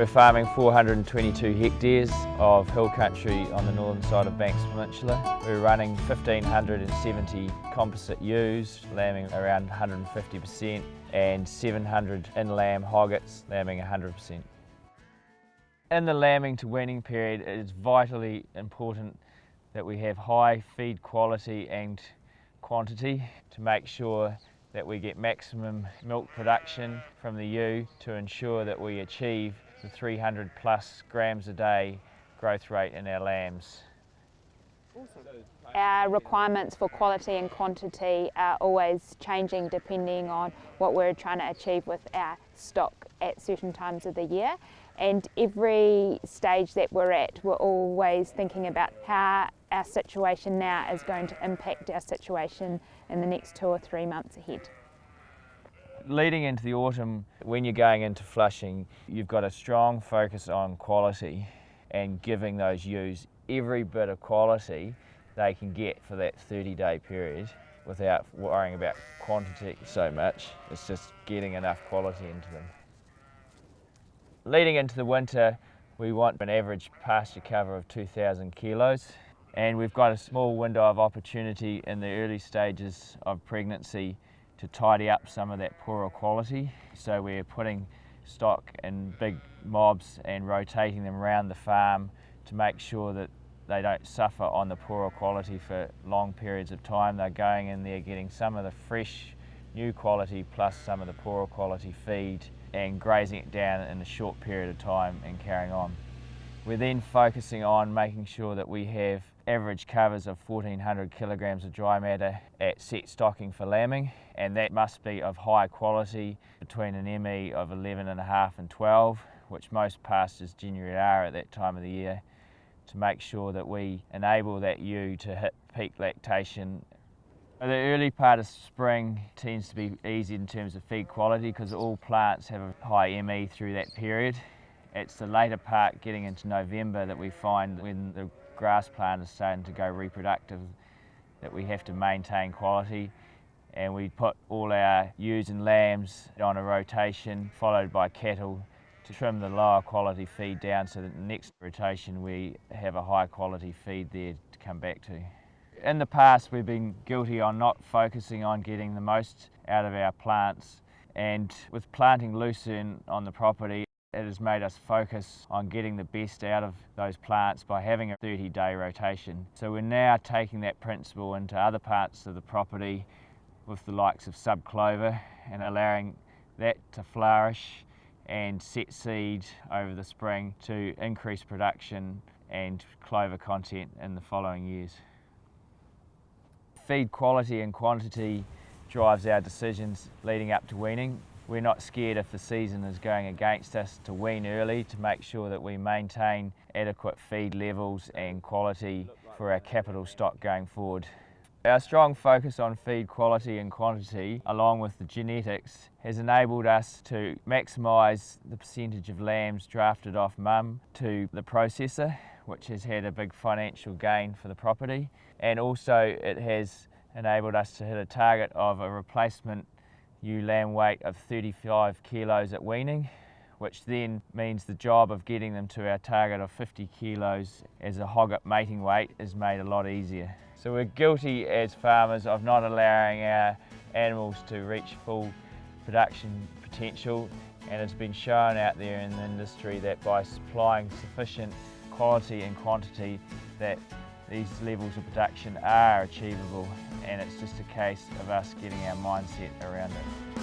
farming 422 hectares of hill country on the northern side of Banks Peninsula. We're running 1,570 composite ewes, lambing around 150%, and 700 in-lamb hoggets, lambing 100%. In the lambing to weaning period, it is vitally important that we have high feed quality and quantity to make sure that we get maximum milk production from the ewe to ensure that we achieve the 300 plus grams a day growth rate in our lambs. Our requirements for quality and quantity are always changing depending on what we're trying to achieve with our stock at certain times of the year. And every stage that we're at, we're always thinking about how our situation now is going to impact our situation in the next 2 or 3 months ahead. Leading into the autumn, when you're going into flushing, you've got a strong focus on quality and giving those ewes every bit of quality they can get for that 30-day period without worrying about quantity so much. It's just getting enough quality into them. Leading into the winter, we want an average pasture cover of 2,000 kilos, and we've got a small window of opportunity in the early stages of pregnancy to tidy up some of that poorer quality. So we're putting stock in big mobs and rotating them around the farm to make sure that they don't suffer on the poorer quality for long periods of time. They're going in there getting some of the fresh new quality plus some of the poorer quality feed and grazing it down in a short period of time and carrying on. We're then focusing on making sure that we have average covers of 1,400 kilograms of dry matter at set stocking for lambing, and that must be of high quality between an ME of 11.5 and 12, which most pastures generally are at that time of the year, to make sure that we enable that ewe to hit peak lactation. The early part of spring tends to be easy in terms of feed quality because all plants have a high ME through that period. It's the later part, getting into November, that we find when the grass plant is starting to go reproductive that we have to maintain quality, and we put all our ewes and lambs on a rotation followed by cattle to trim the lower quality feed down so that the next rotation we have a high quality feed there to come back to. In the past we've been guilty on not focusing on getting the most out of our plants, and with planting lucerne on the property it has made us focus on getting the best out of those plants by having a 30-day rotation. So we're now taking that principle into other parts of the property with the likes of subclover and allowing that to flourish and set seed over the spring to increase production and clover content in the following years. Feed quality and quantity drives our decisions leading up to weaning. We're not scared if the season is going against us to wean early to make sure that we maintain adequate feed levels and quality for our capital stock going forward. Our strong focus on feed quality and quantity, along with the genetics, has enabled us to maximise the percentage of lambs drafted off mum to the processor, which has had a big financial gain for the property, and also it has enabled us to hit a target of a replacement ewe lamb weight of 35 kilos at weaning, which then means the job of getting them to our target of 50 kilos as a hogget mating weight is made a lot easier. So we're guilty as farmers of not allowing our animals to reach full production potential, and it's been shown out there in the industry that by supplying sufficient quality and quantity that these levels of production are achievable, and it's just a case of us getting our mindset around it.